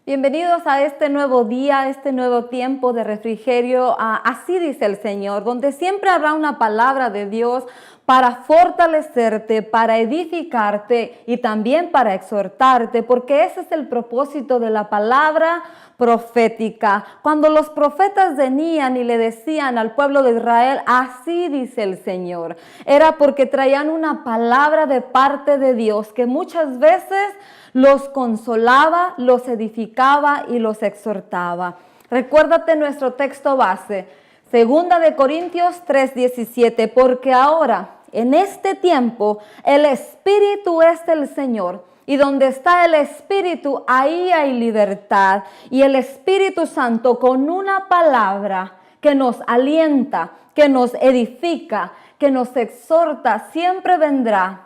Bienvenidos a este nuevo día, a este nuevo tiempo de refrigerio. Así dice el Señor, donde siempre habrá una palabra de Dios para fortalecerte, para edificarte y también para exhortarte, porque ese es el propósito de la palabra profética. Cuando los profetas venían y le decían al pueblo de Israel, así dice el Señor, era porque traían una palabra de parte de Dios que muchas veces los consolaba, los edificaba y los exhortaba. Recuérdate nuestro texto base, 2 de Corintios 3:17, porque ahora, en este tiempo, el Espíritu es del Señor, y donde está el Espíritu, ahí hay libertad. Y el Espíritu Santo, con una palabra que nos alienta, que nos edifica, que nos exhorta, siempre vendrá.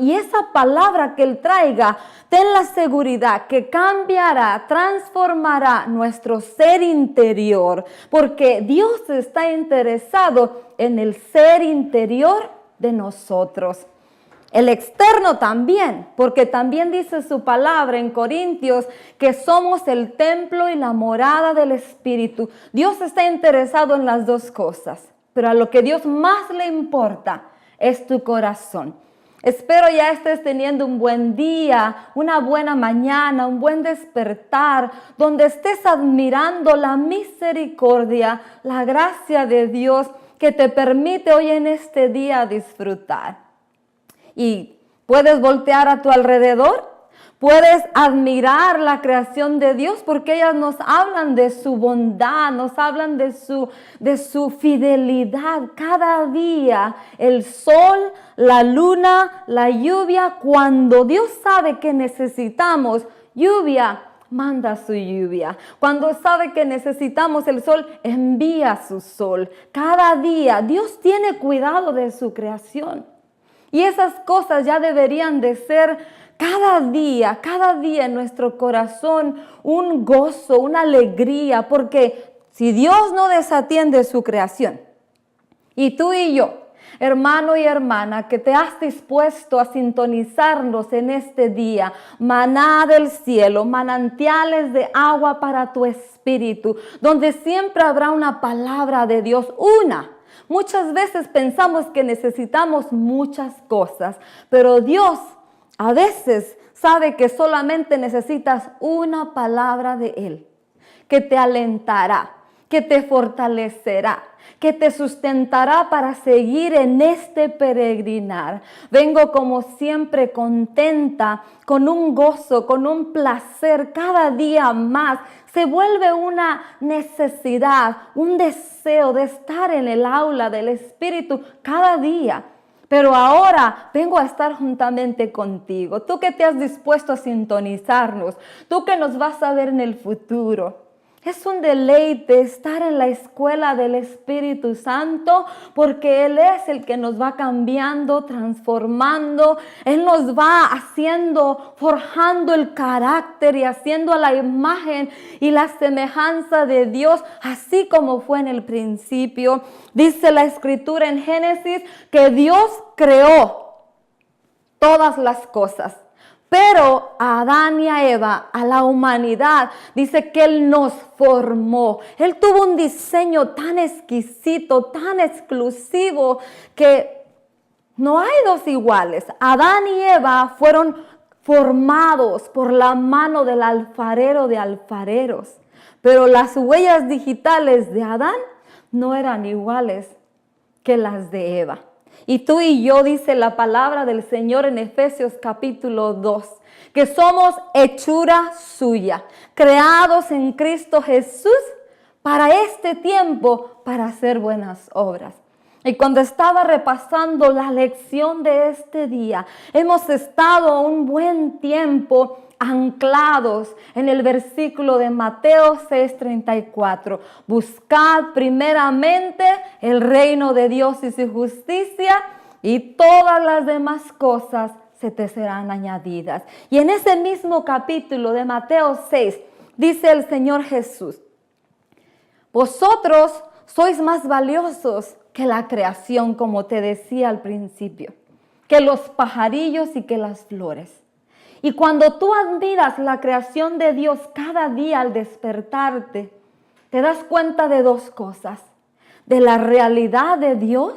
Y esa palabra que Él traiga, ten la seguridad que cambiará, transformará nuestro ser interior, porque Dios está interesado en el ser interior de nosotros. El externo también, porque también dice su palabra en Corintios que somos el templo y la morada del Espíritu. Dios está interesado en las dos cosas, pero a lo que Dios más le importa es tu corazón. Espero ya estés teniendo un buen día, una buena mañana, un buen despertar, donde estés admirando la misericordia, la gracia de Dios que te permite hoy en este día disfrutar. Y puedes voltear a tu alrededor, puedes admirar la creación de Dios porque ellas nos hablan de su bondad, nos hablan de su fidelidad. Cada día el sol, la luna, la lluvia, cuando Dios sabe que necesitamos lluvia, manda su lluvia. Cuando sabe que necesitamos el sol, envía su sol. Cada día Dios tiene cuidado de su creación. Y esas cosas ya deberían de ser cada día en nuestro corazón un gozo, una alegría, porque si Dios no desatiende su creación, y tú y yo, hermano y hermana, que te has dispuesto a sintonizarnos en este día, maná del cielo, manantiales de agua para tu espíritu, donde siempre habrá una palabra de Dios, Muchas veces pensamos que necesitamos muchas cosas, pero Dios a veces sabe que solamente necesitas una palabra de Él, que te alentará, que te fortalecerá, que te sustentará para seguir en este peregrinar. Vengo como siempre contenta, con un gozo, con un placer cada día más. Se vuelve una necesidad, un deseo de estar en el aula del Espíritu cada día. Pero ahora vengo a estar juntamente contigo. Tú que te has dispuesto a sintonizarnos, tú que nos vas a ver en el futuro. Es un deleite estar en la escuela del Espíritu Santo porque Él es el que nos va cambiando, transformando. Él nos va haciendo, forjando el carácter y haciendo a la imagen y la semejanza de Dios, así como fue en el principio. Dice la Escritura en Génesis que Dios creó todas las cosas. Pero a Adán y a Eva, a la humanidad, dice que Él nos formó. Él tuvo un diseño tan exquisito, tan exclusivo, que no hay dos iguales. Adán y Eva fueron formados por la mano del alfarero de alfareros. Pero las huellas digitales de Adán no eran iguales que las de Eva. Y tú y yo, dice la palabra del Señor en Efesios capítulo 2, que somos hechura suya, creados en Cristo Jesús para este tiempo, para hacer buenas obras. Y cuando estaba repasando la lección de este día, hemos estado un buen tiempo anclados en el versículo de Mateo 6:34. Buscad primeramente el reino de Dios y su justicia, y todas las demás cosas se te serán añadidas. Y en ese mismo capítulo de Mateo 6 dice el Señor Jesús: vosotros sois más valiosos que la creación, como te decía al principio, que los pajarillos y que las flores. Y cuando tú admiras la creación de Dios cada día al despertarte, te das cuenta de dos cosas: de la realidad de Dios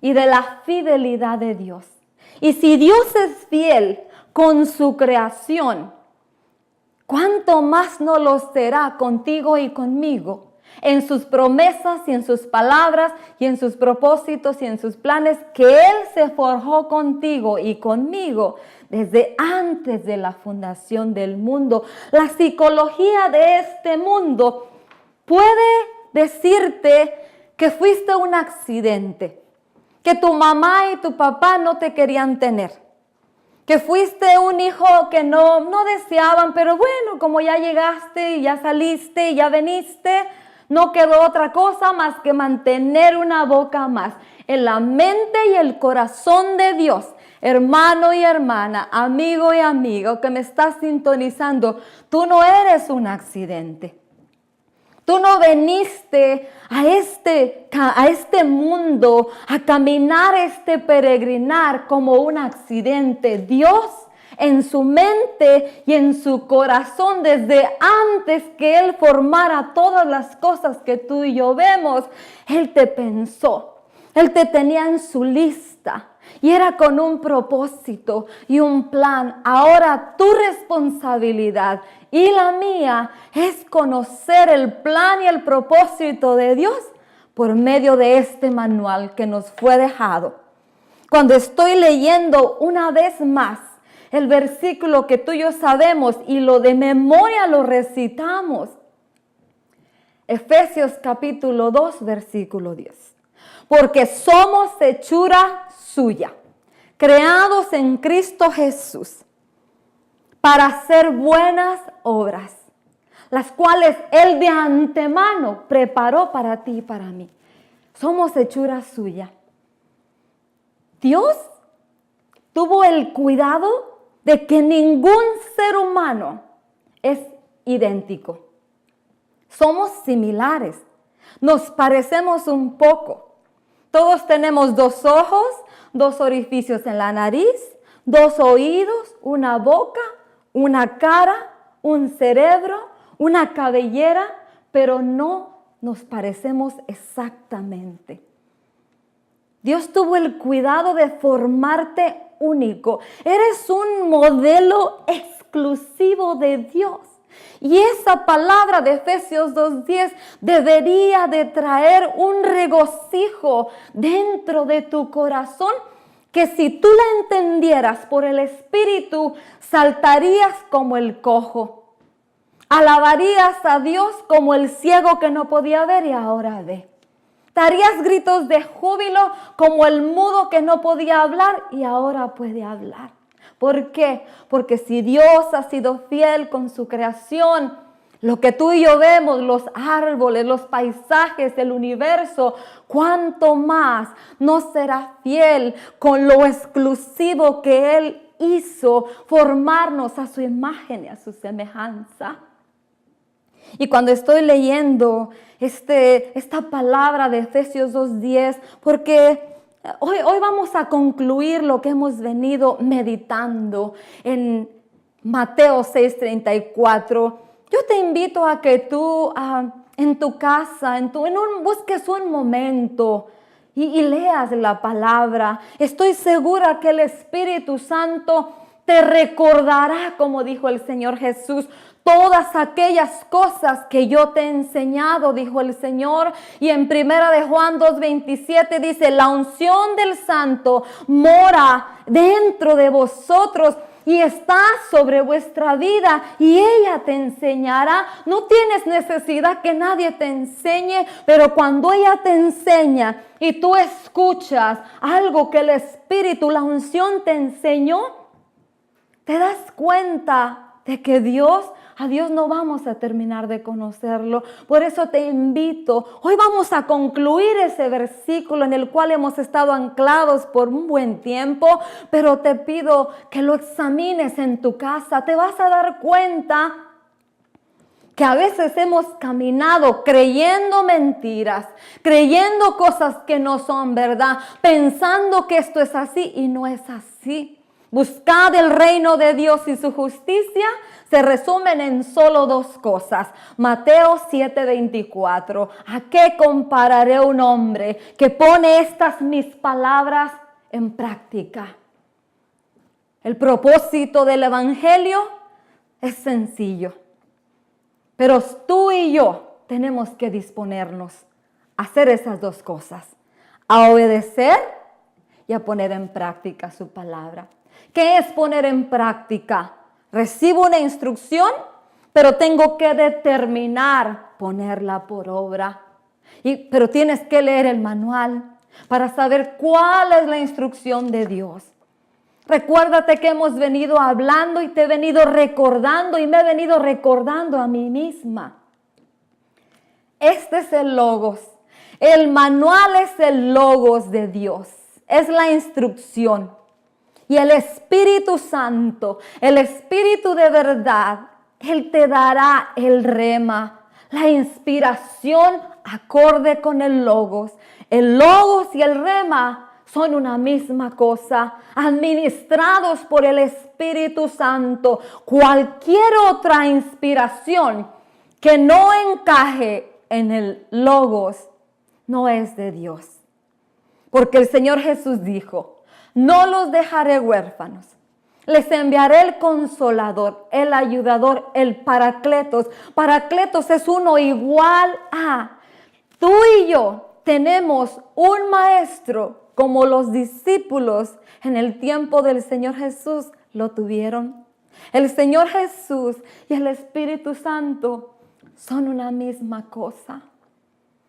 y de la fidelidad de Dios. Y si Dios es fiel con su creación, ¿cuánto más no lo será contigo y conmigo? En sus promesas y en sus palabras y en sus propósitos y en sus planes que Él se forjó contigo y conmigo desde antes de la fundación del mundo. La psicología de este mundo puede decirte que fuiste un accidente, que tu mamá y tu papá no te querían tener, que fuiste un hijo que no deseaban, pero bueno, como ya llegaste y ya saliste y ya veniste, no quedó otra cosa más que mantener una boca más en la mente y el corazón de Dios. Hermano y hermana, amigo y amigo que me estás sintonizando, tú no eres un accidente. Tú no viniste a este mundo a caminar peregrinar como un accidente. Dios en su mente y en su corazón, desde antes que Él formara todas las cosas que tú y yo vemos, Él te pensó, Él te tenía en su lista y era con un propósito y un plan. Ahora tu responsabilidad y la mía es conocer el plan y el propósito de Dios por medio de este manual que nos fue dejado. Cuando estoy leyendo una vez más el versículo que tú y yo sabemos y lo de memoria lo recitamos. Efesios capítulo 2, versículo 10. Porque somos hechura suya, creados en Cristo Jesús, para hacer buenas obras, las cuales Él de antemano preparó para ti y para mí. Somos hechura suya. Dios tuvo el cuidado de que ningún ser humano es idéntico. Somos similares, nos parecemos un poco. Todos tenemos 2 ojos, 2 orificios en la nariz, 2 oídos, una boca, una cara, un cerebro, una cabellera, pero no nos parecemos exactamente. Dios tuvo el cuidado de formarte único. Eres un modelo exclusivo de Dios. Y esa palabra de Efesios 2:10 debería de traer un regocijo dentro de tu corazón, que si tú la entendieras por el Espíritu, saltarías como el cojo. Alabarías a Dios como el ciego que no podía ver y ahora ve. Darías gritos de júbilo como el mudo que no podía hablar y ahora puede hablar. ¿Por qué? Porque si Dios ha sido fiel con su creación, lo que tú y yo vemos, los árboles, los paisajes, el universo, ¿cuánto más no será fiel con lo exclusivo que Él hizo, formarnos a su imagen y a su semejanza? Y cuando estoy leyendo esta palabra de Efesios 2:10, porque hoy vamos a concluir lo que hemos venido meditando en Mateo 6:34. Yo te invito a que tú en tu casa, busques un momento y leas la palabra. Estoy segura que el Espíritu Santo te recordará, como dijo el Señor Jesús, todas aquellas cosas que yo te he enseñado, dijo el Señor. Y en 1 de Juan 2:27 dice, la unción del Santo mora dentro de vosotros y está sobre vuestra vida y ella te enseñará. No tienes necesidad que nadie te enseñe, pero cuando ella te enseña y tú escuchas algo que el Espíritu, la unción te enseñó, te das cuenta de que a Dios no vamos a terminar de conocerlo. Por eso te invito, hoy vamos a concluir ese versículo en el cual hemos estado anclados por un buen tiempo, pero te pido que lo examines en tu casa. Te vas a dar cuenta que a veces hemos caminado creyendo mentiras, creyendo cosas que no son verdad, pensando que esto es así y no es así. Buscad el reino de Dios y su justicia se resumen en solo dos cosas. Mateo 7:24. ¿A qué compararé un hombre que pone estas mis palabras en práctica? El propósito del evangelio es sencillo, pero tú y yo tenemos que disponernos a hacer esas dos cosas, a obedecer y a poner en práctica su palabra. ¿Qué es poner en práctica? Recibo una instrucción, pero tengo que determinar ponerla por obra. Pero tienes que leer el manual para saber cuál es la instrucción de Dios. Recuérdate que hemos venido hablando y te he venido recordando y me he venido recordando a mí misma. Este es el logos. El manual es el logos de Dios. Es la instrucción. Y el Espíritu Santo, el Espíritu de verdad, Él te dará el rema, la inspiración acorde con el logos. El logos y el rema son una misma cosa, administrados por el Espíritu Santo. Cualquier otra inspiración que no encaje en el logos no es de Dios. Porque el Señor Jesús dijo: no los dejaré huérfanos. Les enviaré el Consolador, el Ayudador, el Paracletos. Paracletos es uno igual a. Tú y yo tenemos un maestro como los discípulos en el tiempo del Señor Jesús lo tuvieron. El Señor Jesús y el Espíritu Santo son una misma cosa.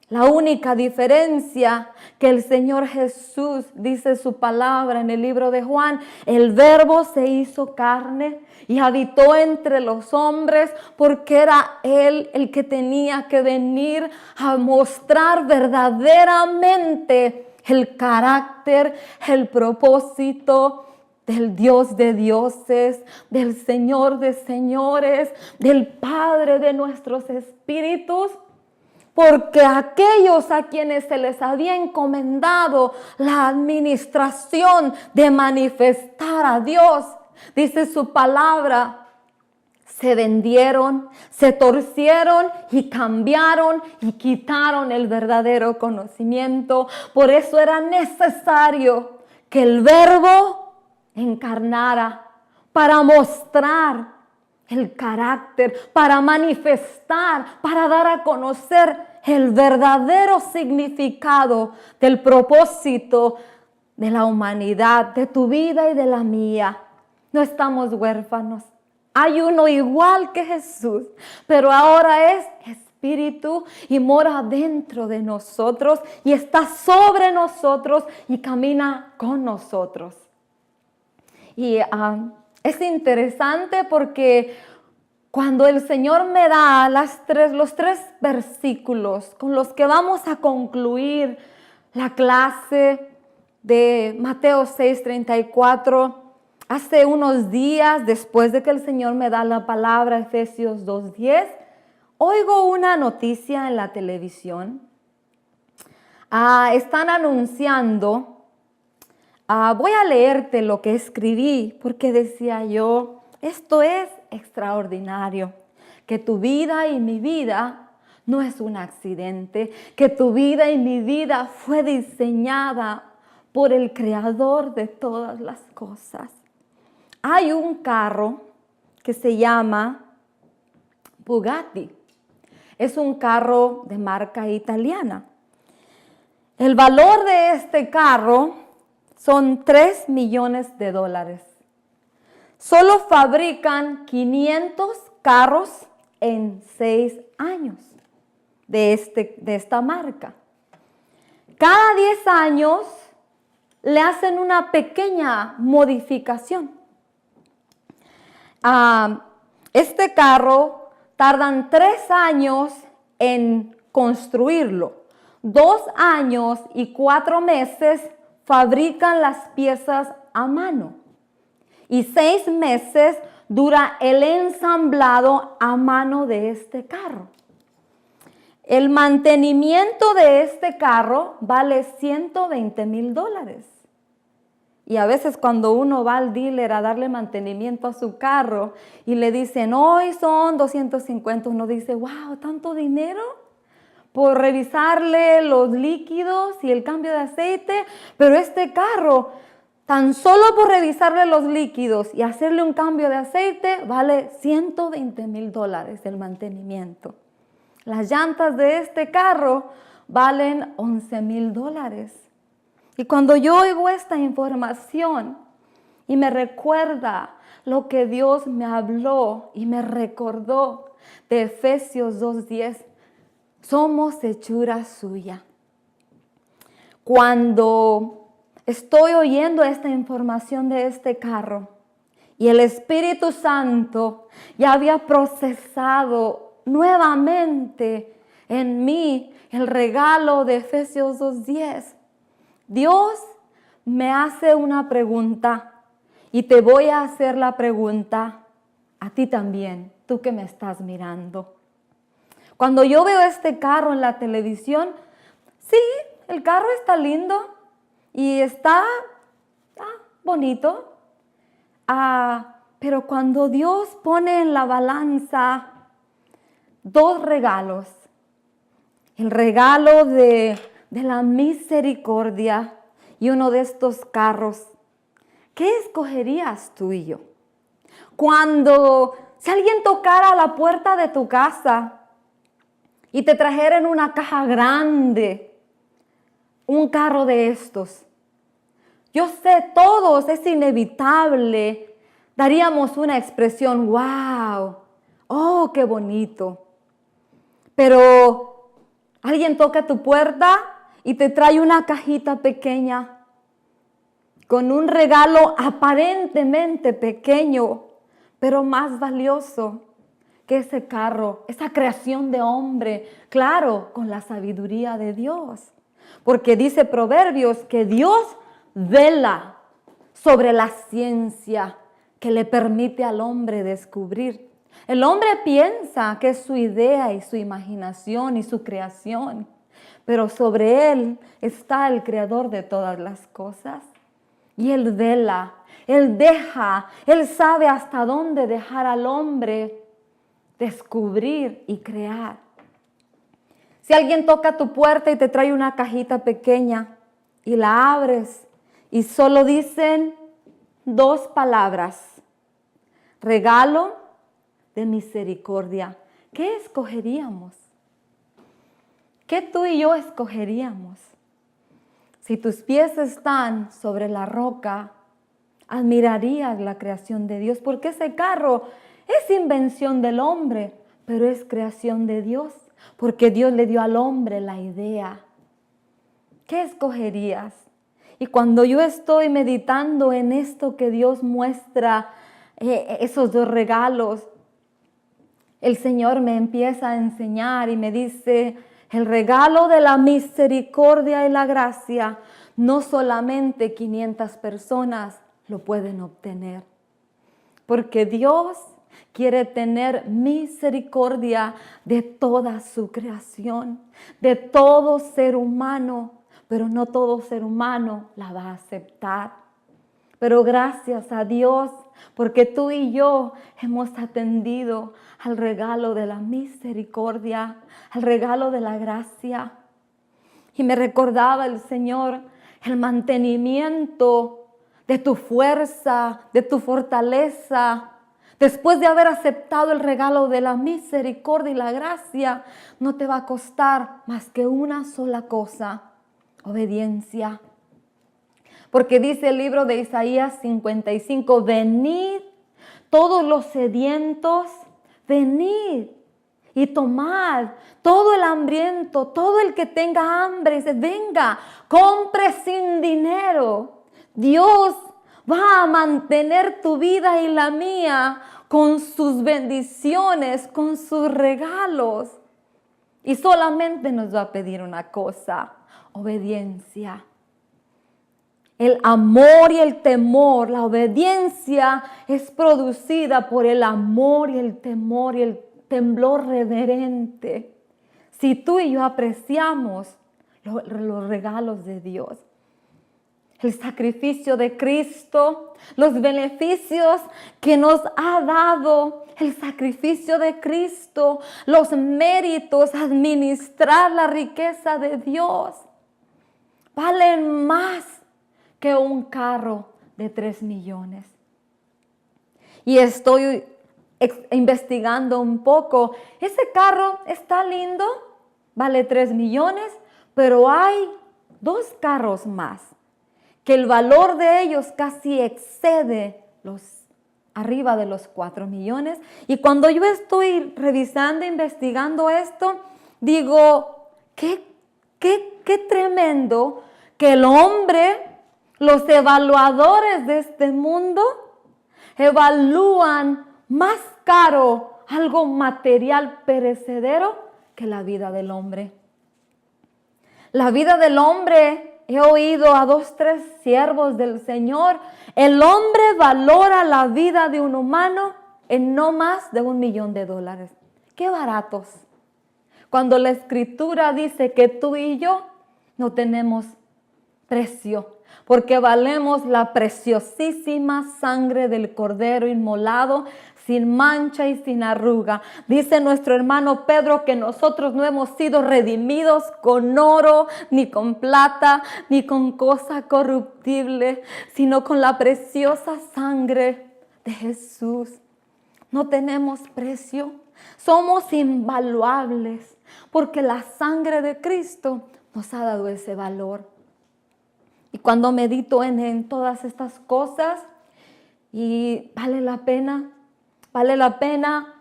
La única diferencia que el Señor Jesús dice su palabra en el libro de Juan: el Verbo se hizo carne y habitó entre los hombres, porque era Él el que tenía que venir a mostrar verdaderamente el carácter, el propósito del Dios de dioses, del Señor de señores, del Padre de nuestros espíritus. Porque aquellos a quienes se les había encomendado la administración de manifestar a Dios, dice su palabra, se vendieron, se torcieron y cambiaron y quitaron el verdadero conocimiento. Por eso era necesario que el Verbo encarnara para mostrar el carácter, para manifestar, para dar a conocer el verdadero significado del propósito de la humanidad, de tu vida y de la mía. No estamos huérfanos. Hay uno igual que Jesús, pero ahora es Espíritu y mora dentro de nosotros y está sobre nosotros y camina con nosotros. Y es interesante porque cuando el Señor me da los tres versículos con los que vamos a concluir la clase de Mateo 6:34, hace unos días, después de que el Señor me da la palabra, Efesios 2:10, oigo una noticia en la televisión. Están anunciando. Voy a leerte lo que escribí, porque decía yo, esto es extraordinario, que tu vida y mi vida no es un accidente, que tu vida y mi vida fue diseñada por el Creador de todas las cosas. Hay un carro que se llama Bugatti, es un carro de marca italiana. El valor de este carro son $3 millones. Solo fabrican 500 carros en 6 años de esta marca. Cada 10 años le hacen una pequeña modificación. Este carro tardan 3 años en construirlo. 2 años y 4 meses fabrican las piezas a mano y 6 meses dura el ensamblado a mano de este carro. El mantenimiento de este carro vale $120,000 Y a veces cuando uno va al dealer a darle mantenimiento a su carro y le dicen, hoy son 250, uno dice, wow, ¿tanto dinero por revisarle los líquidos y el cambio de aceite? Pero este carro, tan solo por revisarle los líquidos y hacerle un cambio de aceite, vale $120,000 el mantenimiento. Las llantas de este carro valen $11,000. Y cuando yo oigo esta información y me recuerda lo que Dios me habló y me recordó de Efesios 2:10, somos hechura suya. Cuando estoy oyendo esta información de este carro y el Espíritu Santo ya había procesado nuevamente en mí el regalo de Efesios 2:10, Dios me hace una pregunta y te voy a hacer la pregunta a ti también, tú que me estás mirando. Cuando yo veo este carro en la televisión, sí, el carro está lindo y está bonito, pero cuando Dios pone en la balanza dos regalos, el regalo de la misericordia y uno de estos carros, ¿qué escogerías tú y yo? Si alguien tocara la puerta de tu casa y te trajera en una caja grande un carro de estos, yo sé, todos, es inevitable, daríamos una expresión, wow, oh, qué bonito. Pero alguien toca tu puerta y te trae una cajita pequeña con un regalo aparentemente pequeño, pero más valioso que ese carro, esa creación de hombre, claro, con la sabiduría de Dios. Porque dice Proverbios que Dios vela sobre la ciencia que le permite al hombre descubrir. El hombre piensa que es su idea y su imaginación y su creación, pero sobre él está el creador de todas las cosas. Y él vela, él sabe hasta dónde dejar al hombre descubrir y crear. Si alguien toca tu puerta y te trae una cajita pequeña y la abres y solo dicen dos palabras, regalo de misericordia, ¿qué escogeríamos? ¿Qué tú y yo escogeríamos? Si tus pies están sobre la roca, admirarías la creación de Dios, porque ese carro es invención del hombre, pero es creación de Dios, porque Dios le dio al hombre la idea. ¿Qué escogerías? Y cuando yo estoy meditando en esto que Dios muestra, esos dos regalos, el Señor me empieza a enseñar y me dice, el regalo de la misericordia y la gracia, no solamente 500 personas lo pueden obtener, porque Dios quiere tener misericordia de toda su creación, de todo ser humano, pero no todo ser humano la va a aceptar. Pero gracias a Dios, porque tú y yo hemos atendido al regalo de la misericordia, al regalo de la gracia. Y me recordaba el Señor el mantenimiento de tu fuerza, de tu fortaleza. Después de haber aceptado el regalo de la misericordia y la gracia, no te va a costar más que una sola cosa, obediencia. Porque dice el libro de Isaías 55, venid todos los sedientos, venid y tomad, todo el hambriento, todo el que tenga hambre, venga, compre sin dinero. Dios va a mantener tu vida y la mía con sus bendiciones, con sus regalos. Y solamente nos va a pedir una cosa, obediencia. El amor y el temor, la obediencia es producida por el amor y el temor y el temblor reverente. Si tú y yo apreciamos los regalos de Dios. el sacrificio de Cristo, los beneficios que nos ha dado el sacrificio de Cristo, los méritos, administrar la riqueza de Dios, valen más que un carro de 3 millones. Y estoy investigando un poco. Ese carro está lindo, vale 3 millones, pero hay 2 carros más que el valor de ellos casi excede arriba de los 4 millones. Y cuando yo estoy revisando, investigando esto, digo, qué tremendo que el hombre, los evaluadores de este mundo, evalúan más caro algo material perecedero que la vida del hombre. La vida del hombre, he oído a 2, 3 siervos del Señor, el hombre valora la vida de un humano en no más de $1 millón. ¡Qué baratos! Cuando la Escritura dice que tú y yo no tenemos precio, porque valemos la preciosísima sangre del Cordero inmolado, sin mancha y sin arruga. Dice nuestro hermano Pedro que nosotros no hemos sido redimidos con oro, ni con plata, ni con cosa corruptible, sino con la preciosa sangre de Jesús. No tenemos precio, somos invaluables, porque la sangre de Cristo nos ha dado ese valor. Y cuando medito en todas estas cosas, y vale la pena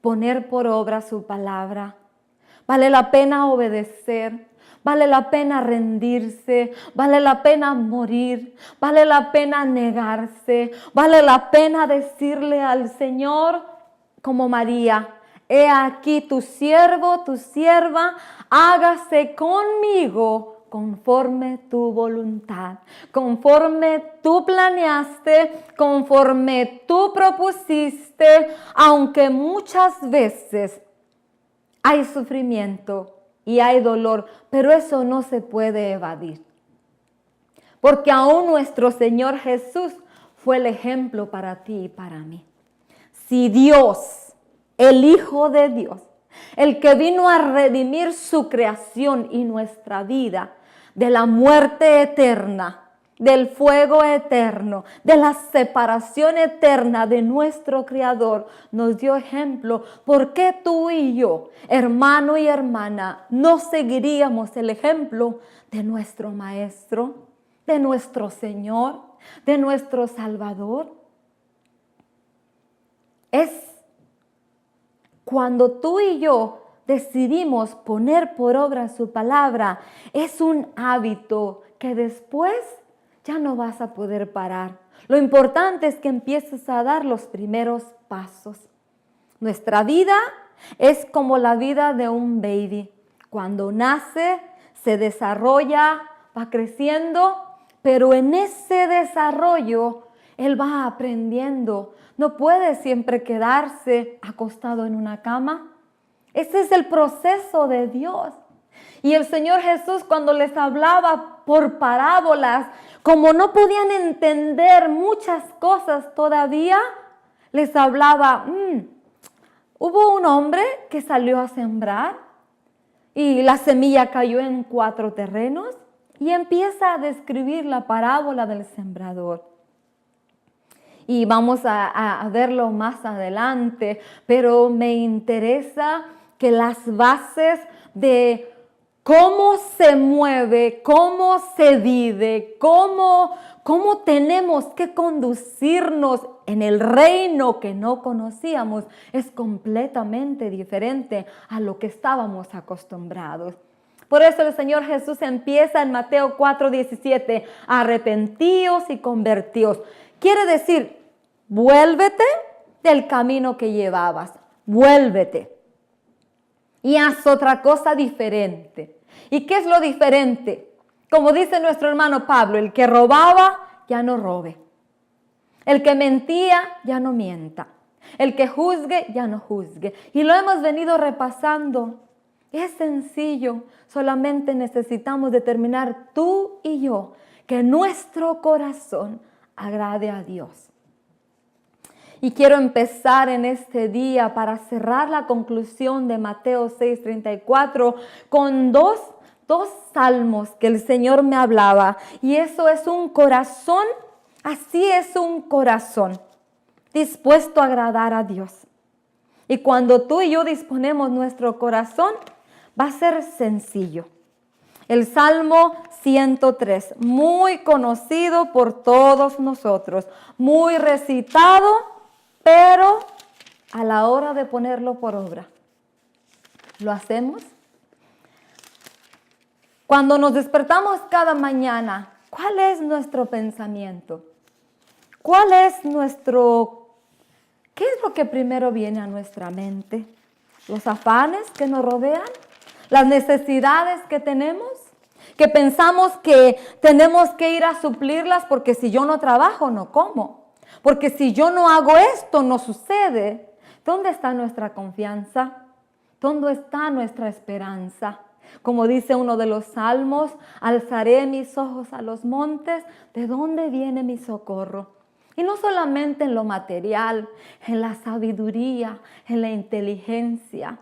poner por obra su palabra, vale la pena obedecer, vale la pena rendirse, vale la pena morir, vale la pena negarse, vale la pena decirle al Señor como María: he aquí tu siervo, tu sierva, hágase conmigo conforme tu voluntad, conforme tú planeaste, conforme tú propusiste, aunque muchas veces hay sufrimiento y hay dolor, pero eso no se puede evadir. Porque aún nuestro Señor Jesús fue el ejemplo para ti y para mí. Si Dios, el Hijo de Dios, el que vino a redimir su creación y nuestra vida de la muerte eterna, del fuego eterno, de la separación eterna de nuestro Creador, nos dio ejemplo, ¿por qué tú y yo, hermano y hermana, no seguiríamos el ejemplo de nuestro Maestro, de nuestro Señor, de nuestro Salvador? Es cuando tú y yo decidimos poner por obra su palabra, es un hábito que después ya no vas a poder parar. Lo importante es que empieces a dar los primeros pasos. Nuestra vida es como la vida de un baby. Cuando nace, se desarrolla, va creciendo, pero en ese desarrollo él va aprendiendo. No puede siempre quedarse acostado en una cama. Ese es el proceso de Dios. Y el Señor Jesús, cuando les hablaba por parábolas, como no podían entender muchas cosas todavía, les hablaba, hubo un hombre que salió a sembrar y la semilla cayó en 4 terrenos, y empieza a describir la parábola del sembrador. Y vamos a verlo más adelante, pero me interesa que las bases de cómo se mueve, cómo se vive, cómo tenemos que conducirnos en el reino que no conocíamos, es completamente diferente a lo que estábamos acostumbrados. Por eso el Señor Jesús empieza en Mateo 4:17, arrepentíos y convertíos. Quiere decir, vuélvete del camino que llevabas, vuélvete y haz otra cosa diferente. ¿Y qué es lo diferente? Como dice nuestro hermano Pablo, el que robaba, ya no robe. El que mentía, ya no mienta. El que juzgue, ya no juzgue. Y lo hemos venido repasando. Es sencillo, solamente necesitamos determinar tú y yo que nuestro corazón agrade a Dios. Y quiero empezar en este día para cerrar la conclusión de Mateo 6:34 con dos salmos que el Señor me hablaba. Y eso es un corazón, así es un corazón dispuesto a agradar a Dios. Y cuando tú y yo disponemos nuestro corazón, va a ser sencillo. El Salmo 103, muy conocido por todos nosotros, muy recitado, pero a la hora de ponerlo por obra, ¿lo hacemos? Cuando nos despertamos cada mañana, ¿cuál es nuestro pensamiento? ¿Qué es lo que primero viene a nuestra mente? ¿Los afanes que nos rodean? ¿Las necesidades que tenemos? Que pensamos que tenemos que ir a suplirlas porque si yo no trabajo, no como. Porque si yo no hago esto, no sucede. ¿Dónde está nuestra confianza? ¿Dónde está nuestra esperanza? Como dice uno de los salmos, alzaré mis ojos a los montes, ¿de dónde viene mi socorro? Y no solamente en lo material, en la sabiduría, en la inteligencia.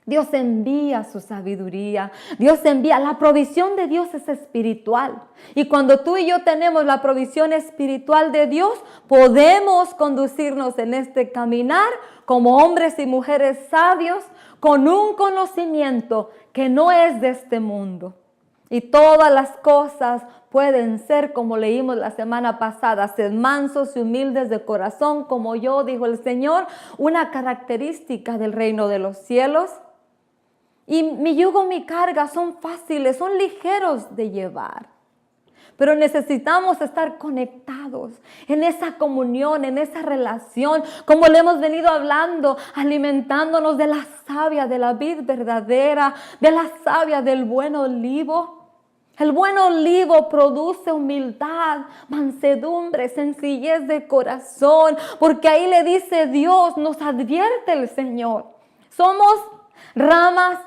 Dios envía su sabiduría, Dios envía, la provisión de Dios es espiritual. Y cuando tú y yo tenemos la provisión espiritual de Dios, podemos conducirnos en este caminar como hombres y mujeres sabios, con un conocimiento que no es de este mundo. Y todas las cosas pueden ser, como leímos la semana pasada, sed mansos y humildes de corazón, como yo, dijo el Señor, una característica del reino de los cielos. Y mi yugo, mi carga son fáciles, son ligeros de llevar. Pero necesitamos estar conectados en esa comunión, en esa relación, como le hemos venido hablando, alimentándonos de la savia, de la vid verdadera, de la savia del buen olivo. El buen olivo produce humildad, mansedumbre, sencillez de corazón, porque ahí le dice Dios, nos advierte el Señor. Somos ramas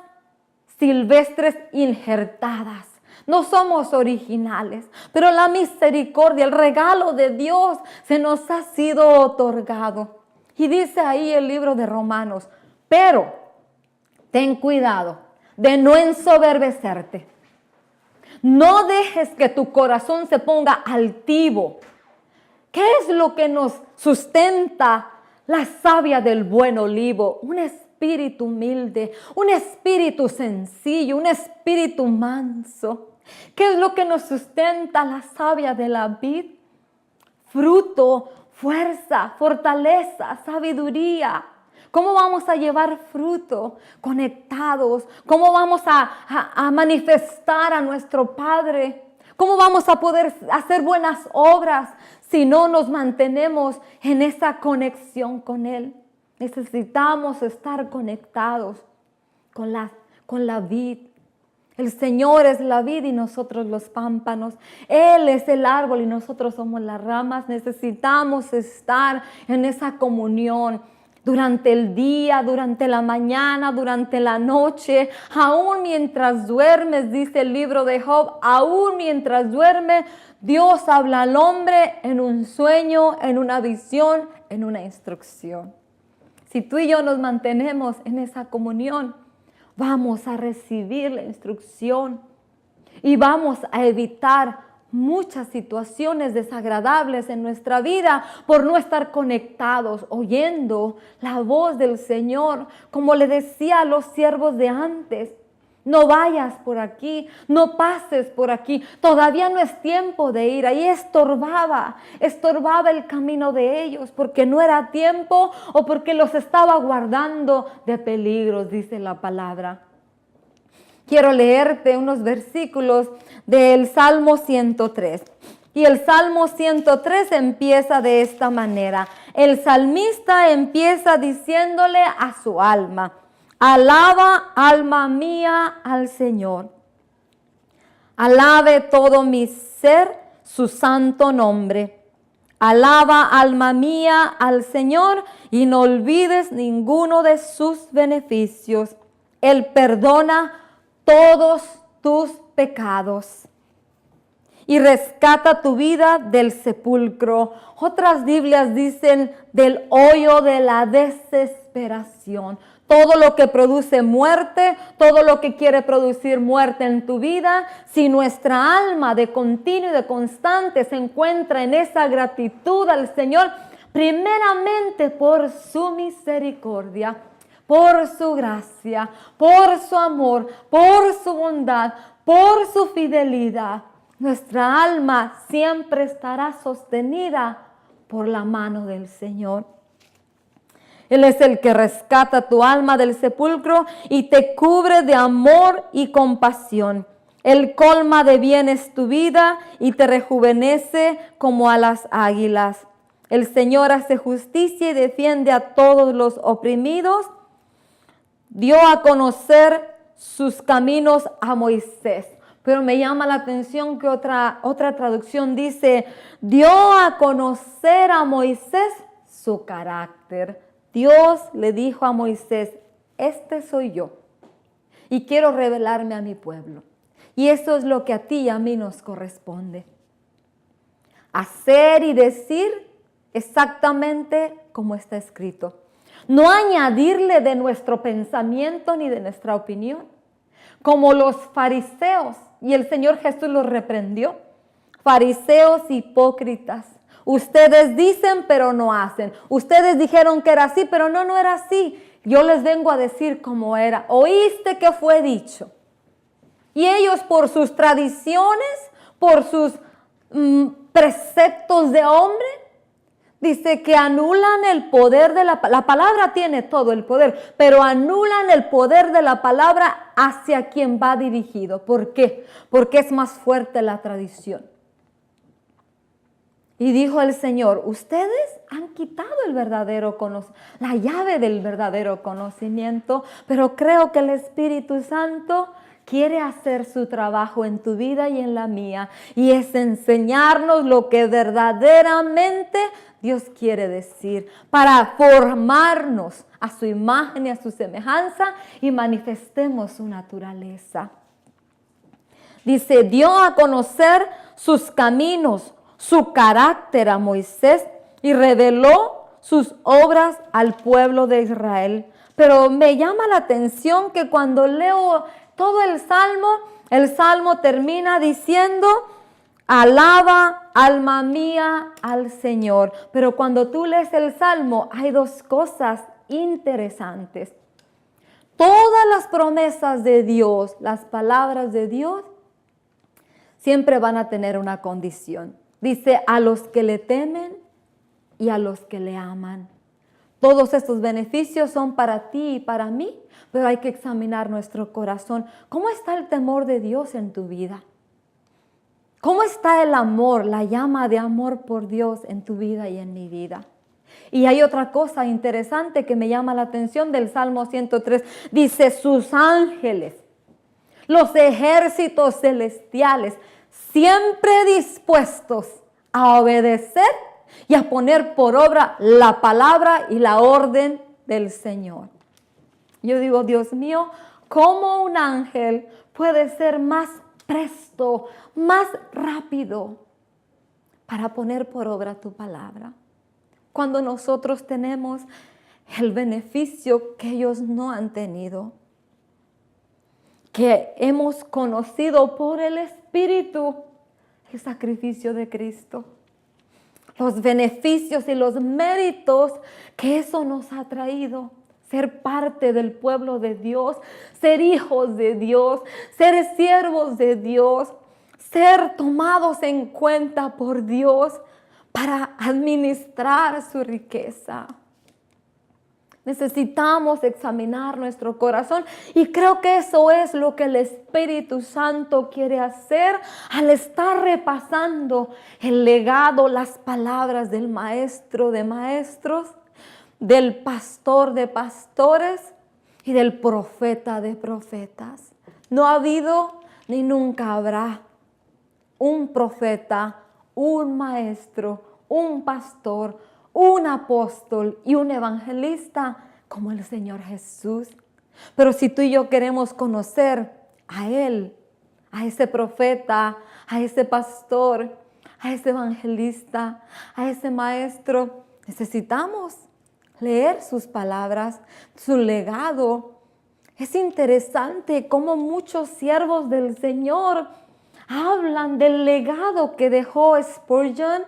silvestres injertadas. No somos originales, pero la misericordia, el regalo de Dios se nos ha sido otorgado. Y dice ahí el libro de Romanos, pero ten cuidado de no ensoberbecerte. No dejes que tu corazón se ponga altivo. ¿Qué es lo que nos sustenta la savia del buen olivo? Un espíritu humilde, un espíritu sencillo, un espíritu manso. ¿Qué es lo que nos sustenta la savia de la vid? Fruto, fuerza, fortaleza, sabiduría. ¿Cómo vamos a llevar fruto? Conectados. ¿Cómo vamos a manifestar a nuestro Padre? ¿Cómo vamos a poder hacer buenas obras si no nos mantenemos en esa conexión con Él? Necesitamos estar conectados con la vid. El Señor es la vid y nosotros los pámpanos. Él es el árbol y nosotros somos las ramas. Necesitamos estar en esa comunión durante el día, durante la mañana, durante la noche, aún mientras duermes, dice el libro de Job, aún mientras duerme, Dios habla al hombre en un sueño, en una visión, en una instrucción. Si tú y yo nos mantenemos en esa comunión, vamos a recibir la instrucción y vamos a evitar muchas situaciones desagradables en nuestra vida por no estar conectados, oyendo la voz del Señor. Como le decía a los siervos de antes, no vayas por aquí, no pases por aquí, todavía no es tiempo de ir. Ahí estorbaba el camino de ellos porque no era tiempo o porque los estaba guardando de peligros, dice la palabra. Quiero leerte unos versículos del Salmo 103. Y el Salmo 103 empieza de esta manera. El salmista empieza diciéndole a su alma: alaba, alma mía, al Señor. Alabe todo mi ser su santo nombre. Alaba, alma mía, al Señor, y no olvides ninguno de sus beneficios. Él perdona todos tus pecados. y rescata tu vida del sepulcro. Otras Biblias dicen del hoyo de la desesperación. Todo lo que produce muerte, todo lo que quiere producir muerte en tu vida, si nuestra alma de continuo y de constante se encuentra en esa gratitud al Señor, primeramente por su misericordia, por su gracia, por su amor, por su bondad, por su fidelidad, nuestra alma siempre estará sostenida por la mano del Señor. Él es el que rescata tu alma del sepulcro y te cubre de amor y compasión. Él colma de bienes tu vida y te rejuvenece como a las águilas. El Señor hace justicia y defiende a todos los oprimidos. Dio a conocer sus caminos a Moisés. Pero me llama la atención que otra traducción dice, dio a conocer a Moisés su carácter. Dios le dijo a Moisés, este soy yo y quiero revelarme a mi pueblo. Y eso es lo que a ti y a mí nos corresponde. Hacer y decir exactamente como está escrito. No añadirle de nuestro pensamiento ni de nuestra opinión. Como los fariseos, y el Señor Jesús los reprendió. Fariseos hipócritas. Ustedes dicen, pero no hacen. Ustedes dijeron que era así, pero no era así. Yo les vengo a decir cómo era. Oíste que fue dicho. Y ellos por sus tradiciones, por sus preceptos de hombre, dice que anulan el poder de la palabra tiene todo el poder, pero anulan el poder de la palabra hacia quien va dirigido. ¿Por qué? Porque es más fuerte la tradición. Y dijo el Señor, ustedes han quitado el verdadero la llave del verdadero conocimiento, pero creo que el Espíritu Santo quiere hacer su trabajo en tu vida y en la mía, y es enseñarnos lo que verdaderamente Dios quiere decir, para formarnos a su imagen y a su semejanza y manifestemos su naturaleza. Dice, dio a conocer sus caminos, su carácter a Moisés y reveló sus obras al pueblo de Israel. Pero me llama la atención que cuando leo todo el salmo termina diciendo, alaba, alma mía, al Señor. Pero cuando tú lees el salmo hay dos cosas interesantes. Todas las promesas de Dios, las palabras de Dios, siempre van a tener una condición. Dice, a los que le temen y a los que le aman. Todos estos beneficios son para ti y para mí, pero hay que examinar nuestro corazón. ¿Cómo está el temor de Dios en tu vida? ¿Cómo está el amor, la llama de amor por Dios en tu vida y en mi vida? Y hay otra cosa interesante que me llama la atención del Salmo 103. Dice, sus ángeles, los ejércitos celestiales, siempre dispuestos a obedecer y a poner por obra la palabra y la orden del Señor. Yo digo, Dios mío, ¿cómo un ángel puede ser más presto, más rápido para poner por obra tu palabra? Cuando nosotros tenemos el beneficio que ellos no han tenido, que hemos conocido por el Espíritu el sacrificio de Cristo, los beneficios y los méritos que eso nos ha traído, ser parte del pueblo de Dios, ser hijos de Dios, ser siervos de Dios, ser tomados en cuenta por Dios para administrar su riqueza. Necesitamos examinar nuestro corazón y creo que eso es lo que el Espíritu Santo quiere hacer al estar repasando el legado, las palabras del Maestro de maestros, del pastor de pastores y del profeta de profetas. No ha habido ni nunca habrá un profeta, un maestro, un pastor, un apóstol y un evangelista como el Señor Jesús. Pero si tú y yo queremos conocer a Él, a ese profeta, a ese pastor, a ese evangelista, a ese maestro. Necesitamos leer sus palabras, su legado. Es interesante cómo muchos siervos del Señor hablan del legado que dejó Spurgeon,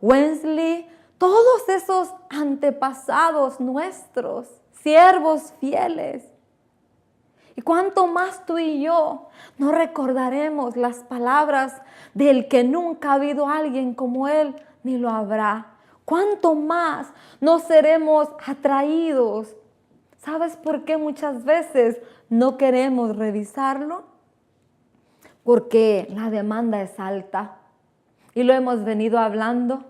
Wesley, todos esos antepasados nuestros, siervos fieles. Y cuánto más tú y yo no recordaremos las palabras del que nunca ha habido alguien como él, ni lo habrá. Cuánto más no seremos atraídos. ¿Sabes por qué muchas veces no queremos revisarlo? Porque la demanda es alta y lo hemos venido hablando.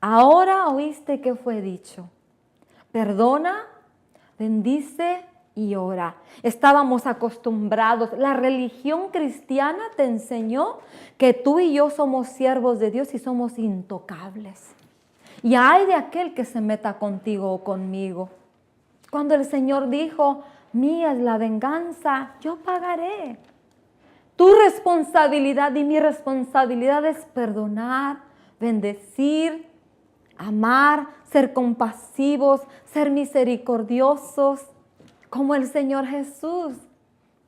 Ahora oíste que fue dicho: perdona, bendice y ora. Estábamos acostumbrados. La religión cristiana te enseñó que tú y yo somos siervos de Dios y somos intocables. Y hay de aquel que se meta contigo o conmigo. Cuando el Señor dijo: mía es la venganza, yo pagaré. Tu responsabilidad y mi responsabilidad es perdonar, bendecir, amar, ser compasivos, ser misericordiosos, como el Señor Jesús.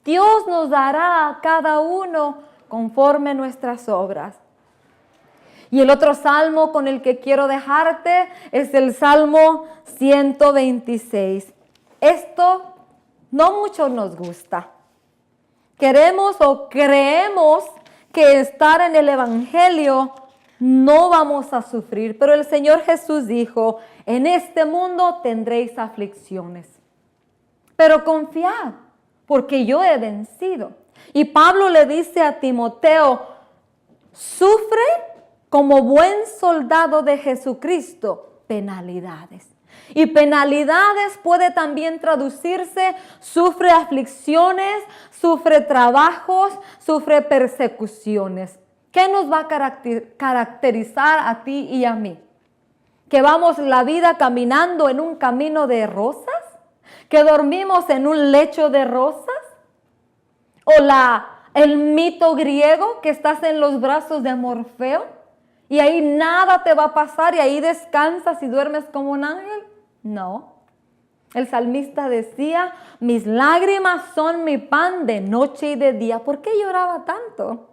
Dios nos dará a cada uno conforme nuestras obras. Y el otro salmo con el que quiero dejarte es el Salmo 126. Esto no mucho nos gusta. Queremos o creemos que estar en el Evangelio no vamos a sufrir. Pero el Señor Jesús dijo: en este mundo tendréis aflicciones. Pero confiad, porque yo he vencido. Y Pablo le dice a Timoteo: sufre como buen soldado de Jesucristo penalidades. Y penalidades puede también traducirse: sufre aflicciones, sufre trabajos, sufre persecuciones. ¿Qué nos va a caracterizar a ti y a mí? ¿Que vamos la vida caminando en un camino de rosas? ¿Que dormimos en un lecho de rosas? ¿O el mito griego que estás en los brazos de Morfeo y ahí nada te va a pasar y ahí descansas y duermes como un ángel? No. El salmista decía: mis lágrimas son mi pan de noche y de día. ¿Por qué lloraba tanto?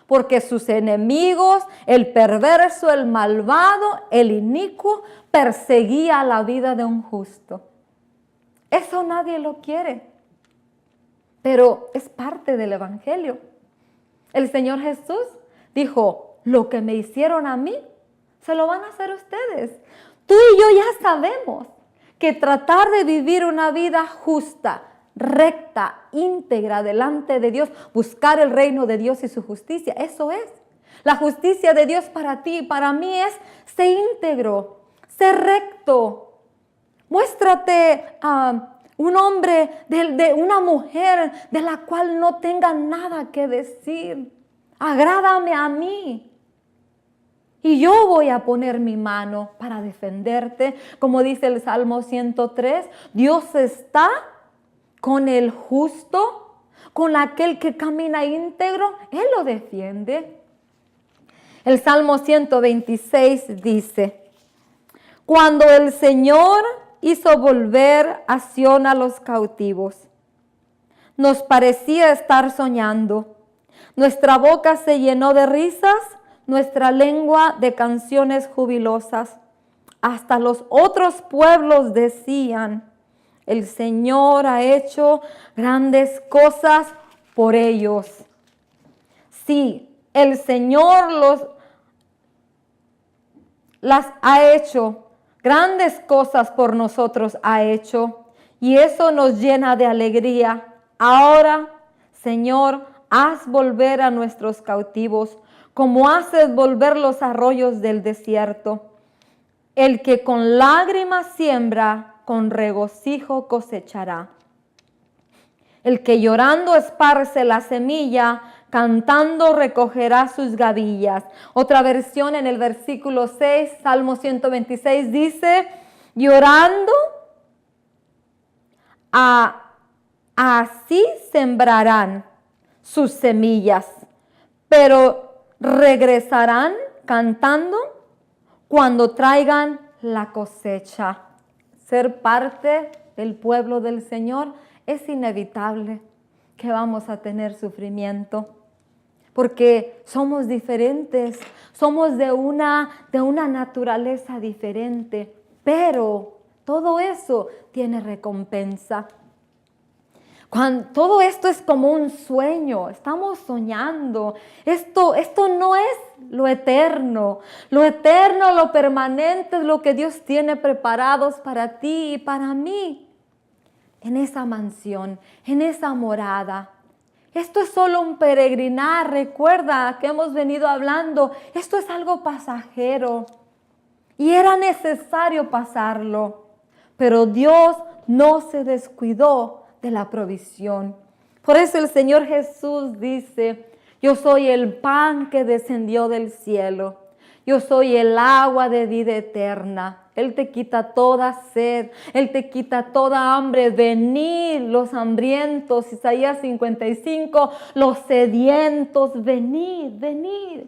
Porque sus enemigos, el perverso, el malvado, el inicuo, perseguía la vida de un justo. Eso nadie lo quiere, pero es parte del Evangelio. El Señor Jesús dijo: lo que me hicieron a mí, se lo van a hacer ustedes. Tú y yo ya sabemos que tratar de vivir una vida justa, recta, íntegra delante de Dios, buscar el reino de Dios y su justicia, eso es. La justicia de Dios para ti y para mí es: sé íntegro, sé recto. Muéstrate un hombre, de una mujer de la cual no tenga nada que decir. Agrádame a mí. Y yo voy a poner mi mano para defenderte. Como dice el Salmo 103, Dios está con el justo, con aquel que camina íntegro. Él lo defiende. El Salmo 126 dice: cuando el Señor hizo volver a Sión a los cautivos, nos parecía estar soñando. Nuestra boca se llenó de risas, nuestra lengua de canciones jubilosas. Hasta los otros pueblos decían: el Señor ha hecho grandes cosas por ellos. Sí, el Señor las ha hecho. Grandes cosas por nosotros ha hecho, y eso nos llena de alegría. Ahora, Señor, haz volver a nuestros cautivos, como haces volver los arroyos del desierto. El que con lágrimas siembra, con regocijo cosechará. El que llorando esparce la semilla, cantando recogerá sus gavillas. Otra versión en el versículo 6, Salmo 126 dice: llorando, así sembrarán, sus semillas, pero regresarán cantando cuando traigan la cosecha. Ser parte del pueblo del Señor es inevitable que vamos a tener sufrimiento, porque somos diferentes, somos de una naturaleza diferente, pero todo eso tiene recompensa. Todo esto es como un sueño, estamos soñando. Esto no es lo eterno. Lo eterno, lo permanente es lo que Dios tiene preparados para ti y para mí. En esa mansión, en esa morada. Esto es solo un peregrinar. Recuerda que hemos venido hablando. Esto es algo pasajero. Y era necesario pasarlo. Pero Dios no se descuidó de la provisión. Por eso el Señor Jesús dice: yo soy el pan que descendió del cielo. Yo soy el agua de vida eterna. Él te quita toda sed. Él te quita toda hambre. Venid los hambrientos. Isaías 55. Los sedientos. Venid, venid.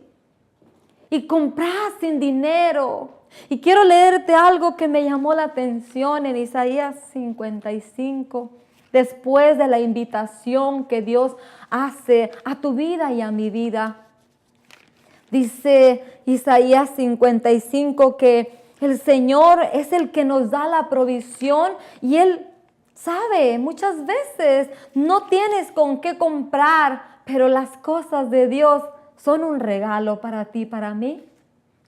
Y comprad sin dinero. Y quiero leerte algo que me llamó la atención en Isaías 55. Después de la invitación que Dios hace a tu vida y a mi vida. Dice Isaías 55 que el Señor es el que nos da la provisión y Él sabe, muchas veces no tienes con qué comprar, pero las cosas de Dios son un regalo para ti, para mí.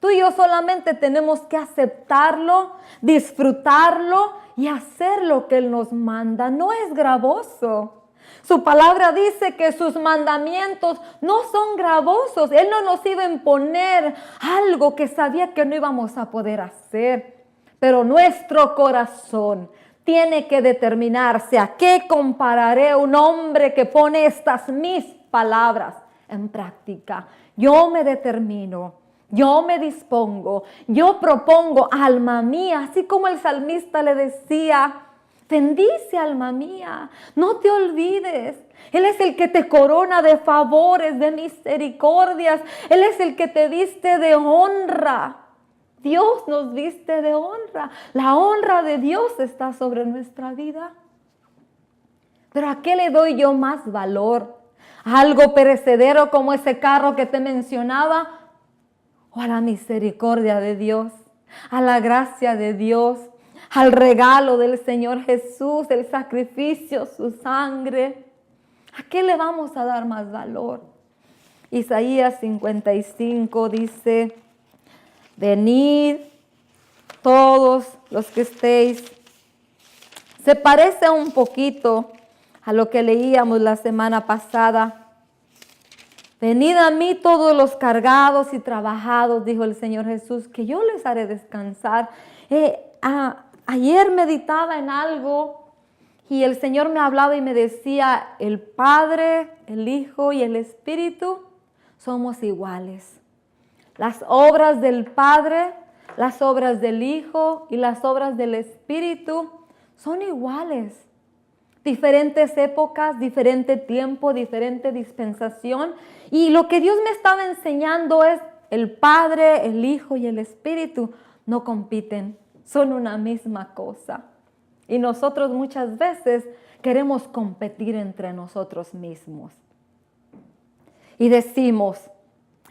Tú y yo solamente tenemos que aceptarlo, disfrutarlo y hacer lo que Él nos manda. No es gravoso. Su palabra dice que sus mandamientos no son gravosos. Él no nos iba a imponer algo que sabía que no íbamos a poder hacer. Pero nuestro corazón tiene que determinarse. ¿A qué compararé un hombre que pone estas mis palabras en práctica? Yo me determino. Yo me dispongo, yo propongo, alma mía, así como el salmista le decía: bendice, alma mía, no te olvides. Él es el que te corona de favores, de misericordias. Él es el que te viste de honra. Dios nos viste de honra. La honra de Dios está sobre nuestra vida. Pero ¿a qué le doy yo más valor? ¿A algo perecedero como ese carro que te mencionaba? ¿O a la misericordia de Dios? ¿A la gracia de Dios? ¿Al regalo del Señor Jesús, el sacrificio, su sangre? ¿A qué le vamos a dar más valor? Isaías 55 dice: venid todos los que estéis. Se parece un poquito a lo que leíamos la semana pasada. Venid a mí todos los cargados y trabajados, dijo el Señor Jesús, que yo les haré descansar. Ayer meditaba en algo y el Señor me hablaba y me decía: el Padre, el Hijo y el Espíritu somos iguales. Las obras del Padre, las obras del Hijo y las obras del Espíritu son iguales. Diferentes épocas, diferente tiempo, diferente dispensación. Y lo que Dios me estaba enseñando es: el Padre, el Hijo y el Espíritu no compiten, son una misma cosa. Y nosotros muchas veces queremos competir entre nosotros mismos. Y decimos,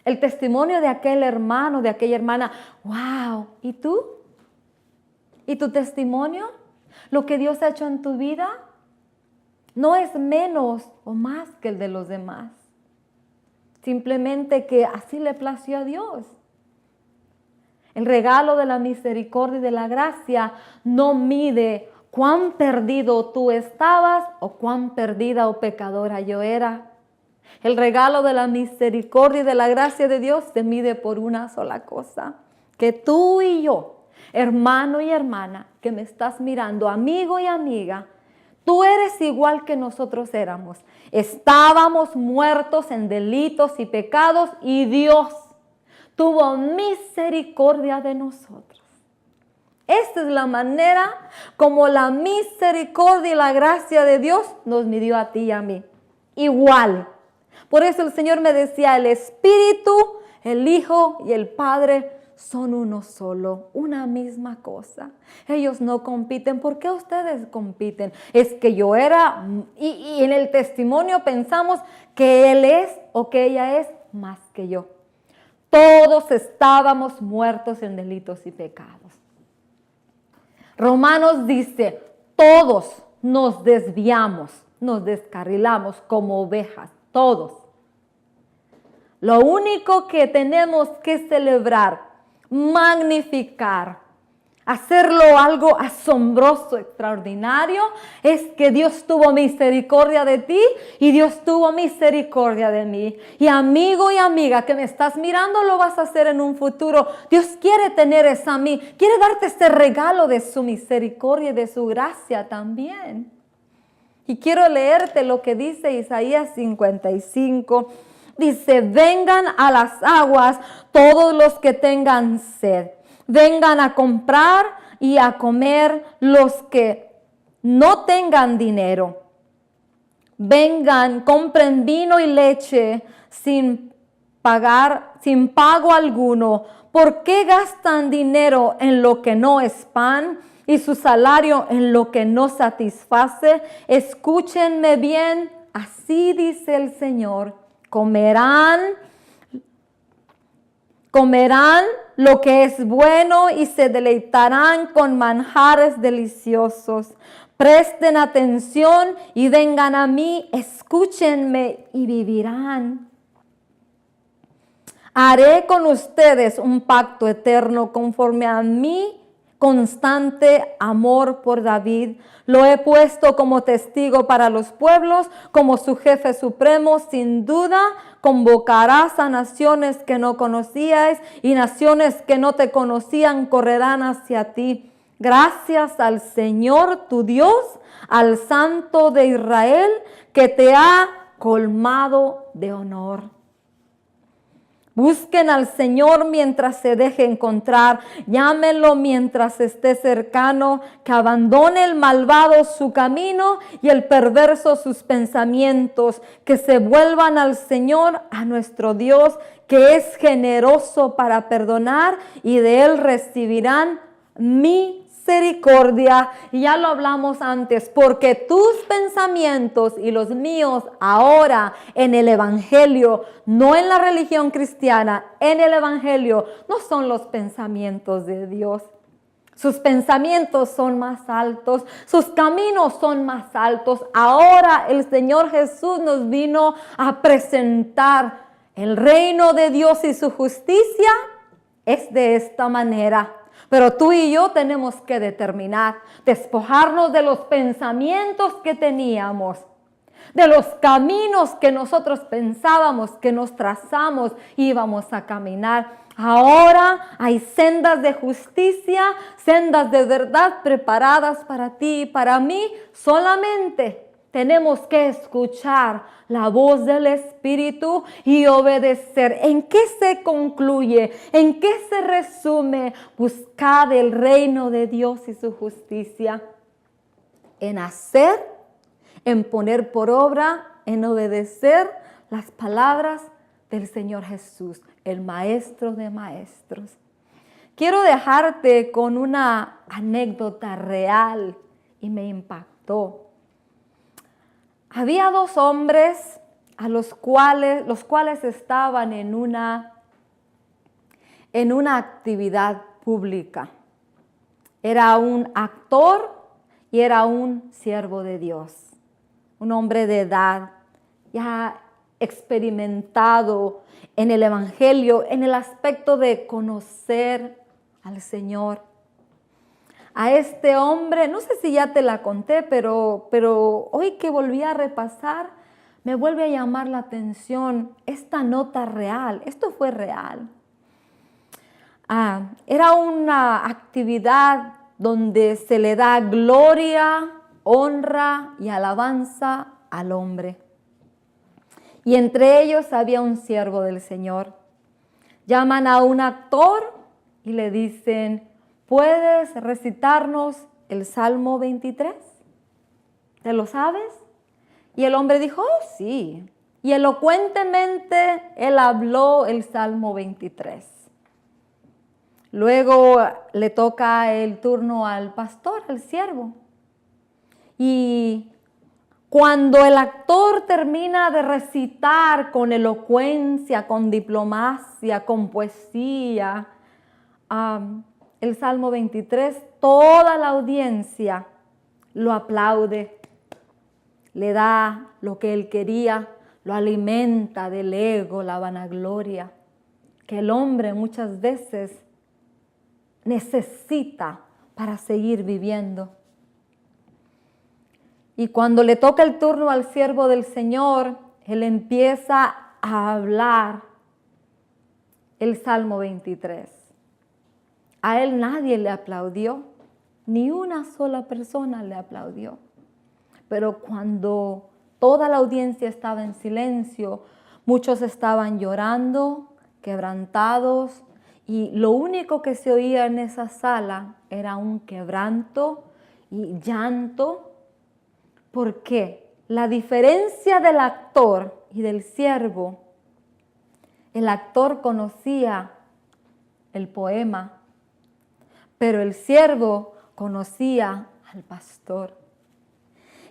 el testimonio de aquel hermano, de aquella hermana, wow, ¿y tú? ¿Y tu testimonio? ¿Lo que Dios ha hecho en tu vida? No es menos o más que el de los demás. Simplemente que así le plació a Dios. El regalo de la misericordia y de la gracia no mide cuán perdido tú estabas o cuán perdida o pecadora yo era. El regalo de la misericordia y de la gracia de Dios se mide por una sola cosa: que tú y yo, hermano y hermana, que me estás mirando, amigo y amiga, tú eres igual que nosotros éramos. Estábamos muertos en delitos y pecados y Dios tuvo misericordia de nosotros. Esta es la manera como la misericordia y la gracia de Dios nos midió a ti y a mí. Igual. Por eso el Señor me decía, el Espíritu, el Hijo y el Padre son uno solo, una misma cosa. Ellos no compiten. ¿Por qué ustedes compiten? Es que yo era, y en el testimonio pensamos que Él es o que ella es más que yo. Todos estábamos muertos en delitos y pecados. Romanos dice, todos nos desviamos, nos descarrilamos como ovejas, todos. Lo único que tenemos que celebrar, magnificar, hacerlo algo asombroso, extraordinario, es que Dios tuvo misericordia de ti y Dios tuvo misericordia de mí. Y amigo y amiga que me estás mirando, lo vas a hacer en un futuro. Dios quiere tener esa a mí, quiere darte este regalo de su misericordia y de su gracia también. Y quiero leerte lo que dice Isaías 55. Dice, vengan a las aguas todos los que tengan sed. Vengan a comprar y a comer los que no tengan dinero. Vengan, compren vino y leche sin pago alguno. ¿Por qué gastan dinero en lo que no es pan y su salario en lo que no satisface? Escúchenme bien, así dice el Señor. Comerán lo que es bueno y se deleitarán con manjares deliciosos. Presten atención y vengan a mí, escúchenme y vivirán. Haré con ustedes un pacto eterno conforme a mi constante amor por David. Lo he puesto como testigo para los pueblos, como su jefe supremo. Sin duda convocarás a naciones que no conocíais y naciones que no te conocían correrán hacia ti. Gracias al Señor tu Dios, al Santo de Israel, que te ha colmado de honor. Busquen al Señor mientras se deje encontrar, llámenlo mientras esté cercano, que abandone el malvado su camino y el perverso sus pensamientos, que se vuelvan al Señor, a nuestro Dios, que es generoso para perdonar y de Él recibirán misericordia. Y ya lo hablamos antes, porque tus pensamientos y los míos ahora en el Evangelio, no en la religión cristiana, en el Evangelio, no son los pensamientos de Dios. Sus pensamientos son más altos, sus caminos son más altos. Ahora el Señor Jesús nos vino a presentar el reino de Dios y su justicia es de esta manera. Pero tú y yo tenemos que determinar, despojarnos de los pensamientos que teníamos, de los caminos que nosotros pensábamos, que nos trazamos, íbamos a caminar. Ahora hay sendas de justicia, sendas de verdad preparadas para ti y para mí. Solamente tenemos que escuchar la voz del Espíritu y obedecer. ¿En qué se concluye? ¿En qué se resume? Buscad el reino de Dios y su justicia. En hacer, en poner por obra, en obedecer las palabras del Señor Jesús, el Maestro de Maestros. Quiero dejarte con una anécdota real y me impactó. Había dos hombres los cuales estaban en una actividad pública. Era un actor y era un siervo de Dios, un hombre de edad, ya experimentado en el Evangelio, en el aspecto de conocer al Señor. A este hombre, no sé si ya te la conté, pero hoy que volví a repasar, me vuelve a llamar la atención esta nota real. Esto fue real. Era una actividad donde se le da gloria, honra y alabanza al hombre. Y entre ellos había un siervo del Señor. Llaman a un actor y le dicen, ¿puedes recitarnos el Salmo 23? ¿Te lo sabes? Y el hombre dijo, oh, sí. y elocuentemente él habló el Salmo 23. Luego le toca el turno al pastor, al siervo. Y cuando el actor termina de recitar con elocuencia, con diplomacia, con poesía, el Salmo 23, toda la audiencia lo aplaude, le da lo que él quería, lo alimenta del ego, la vanagloria, que el hombre muchas veces necesita para seguir viviendo. Y cuando le toca el turno al siervo del Señor, él empieza a hablar el Salmo 23. A él nadie le aplaudió, ni una sola persona le aplaudió. Pero cuando toda la audiencia estaba en silencio, muchos estaban llorando, quebrantados, y lo único que se oía en esa sala era un quebranto y llanto. ¿Por qué? La diferencia del actor y del siervo, el actor conocía el poema, pero el siervo conocía al pastor.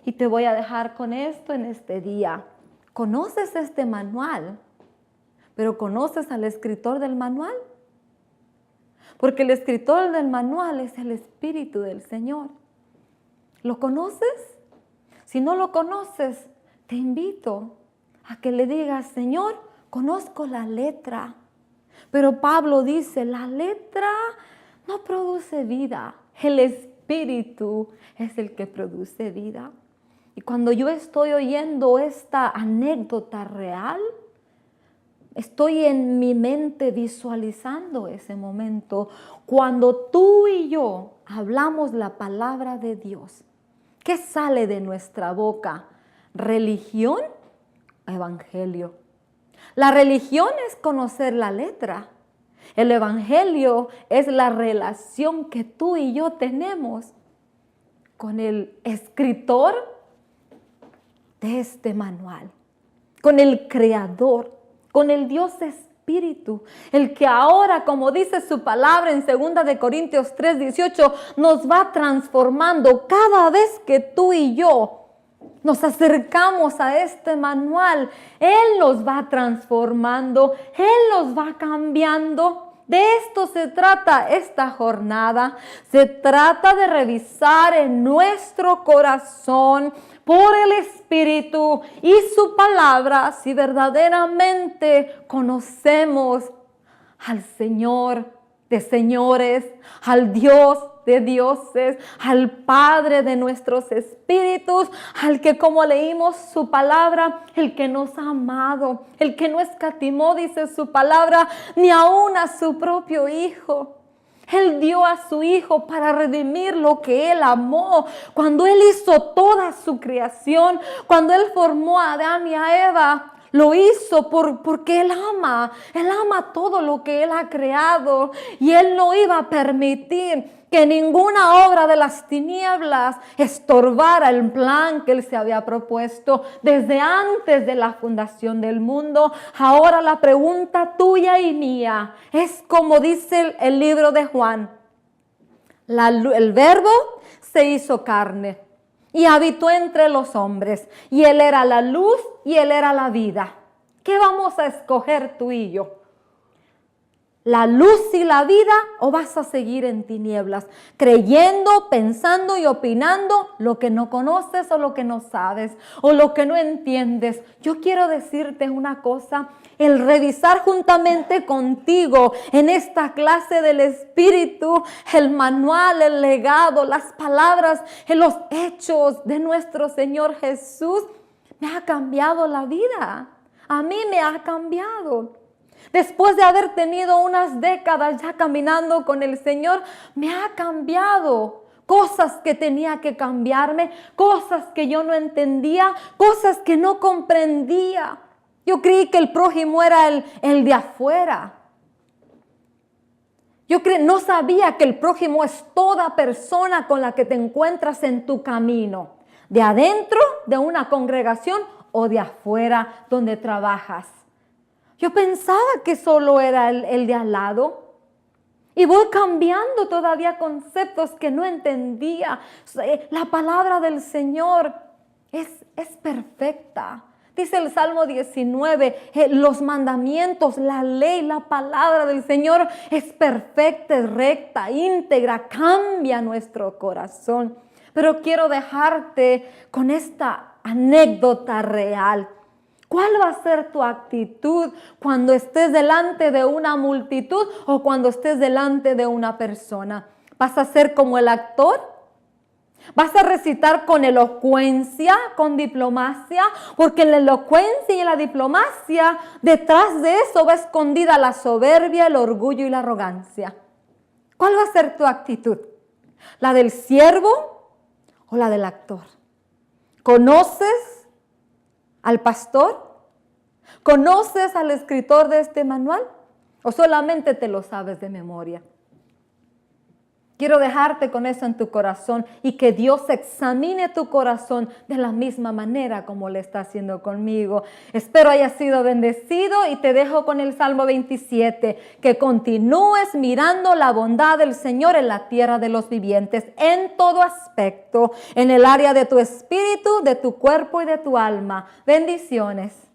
Y te voy a dejar con esto en este día. ¿Conoces este manual? ¿Pero conoces al escritor del manual? Porque el escritor del manual es el Espíritu del Señor. ¿Lo conoces? Si no lo conoces, te invito a que le digas, Señor, conozco la letra. Pero Pablo dice, la letra no produce vida. El Espíritu es el que produce vida. Y cuando yo estoy oyendo esta anécdota real, estoy en mi mente visualizando ese momento cuando tú y yo hablamos la palabra de Dios. ¿Qué sale de nuestra boca? ¿Religión o evangelio? La religión es conocer la letra. El evangelio es la relación que tú y yo tenemos con el escritor de este manual, con el creador, con el Dios Espíritu, el que ahora, como dice su palabra en 2 de Corintios 3:18, nos va transformando cada vez que tú y yo nos acercamos a este manual. Él nos va transformando, Él nos va cambiando. De esto se trata esta jornada. Se trata de revisar en nuestro corazón por el Espíritu y su palabra si verdaderamente conocemos al Señor de señores, al Dios de dioses, al Padre de nuestros espíritus, al que, como leímos su palabra, el que nos ha amado, el que no escatimó, dice su palabra, ni aun a su propio Hijo. Él dio a su Hijo para redimir lo que Él amó. Cuando Él hizo toda su creación, cuando Él formó a Adán y a Eva, lo hizo porque Él ama todo lo que Él ha creado. Y Él no iba a permitir que ninguna obra de las tinieblas estorbara el plan que Él se había propuesto desde antes de la fundación del mundo. Ahora la pregunta tuya y mía es como dice el libro de Juan. El verbo se hizo carne y habitó entre los hombres, y Él era la luz y Él era la vida. ¿Qué vamos a escoger tú y yo? ¿La luz y la vida, o vas a seguir en tinieblas, creyendo, pensando y opinando lo que no conoces o lo que no sabes o lo que no entiendes? Yo quiero decirte una cosa, el revisar juntamente contigo en esta clase del Espíritu, el manual, el legado, las palabras, los hechos de nuestro Señor Jesús, me ha cambiado la vida. A mí me ha cambiado. Después de haber tenido unas décadas ya caminando con el Señor, me ha cambiado. Cosas que tenía que cambiarme, cosas que yo no entendía, cosas que no comprendía. Yo creí que el prójimo era el de afuera. No sabía que el prójimo es toda persona con la que te encuentras en tu camino, de adentro de una congregación o de afuera donde trabajas? Yo pensaba que solo era el de al lado. Y voy cambiando todavía conceptos que no entendía. La palabra del Señor es perfecta. Dice el Salmo 19, los mandamientos, la ley, la palabra del Señor es perfecta, es recta, íntegra, cambia nuestro corazón. Pero quiero dejarte con esta anécdota real. ¿Cuál va a ser tu actitud cuando estés delante de una multitud o cuando estés delante de una persona? ¿Vas a ser como el actor? ¿Vas a recitar con elocuencia, con diplomacia? Porque en la elocuencia y en la diplomacia, detrás de eso va escondida la soberbia, el orgullo y la arrogancia. ¿Cuál va a ser tu actitud? ¿La del siervo o la del actor? ¿Conoces al pastor? ¿Conoces al escritor de este manual? ¿O solamente te lo sabes de memoria? Quiero dejarte con eso en tu corazón y que Dios examine tu corazón de la misma manera como lo está haciendo conmigo. Espero hayas sido bendecido y te dejo con el Salmo 27, que continúes mirando la bondad del Señor en la tierra de los vivientes, en todo aspecto, en el área de tu espíritu, de tu cuerpo y de tu alma. Bendiciones.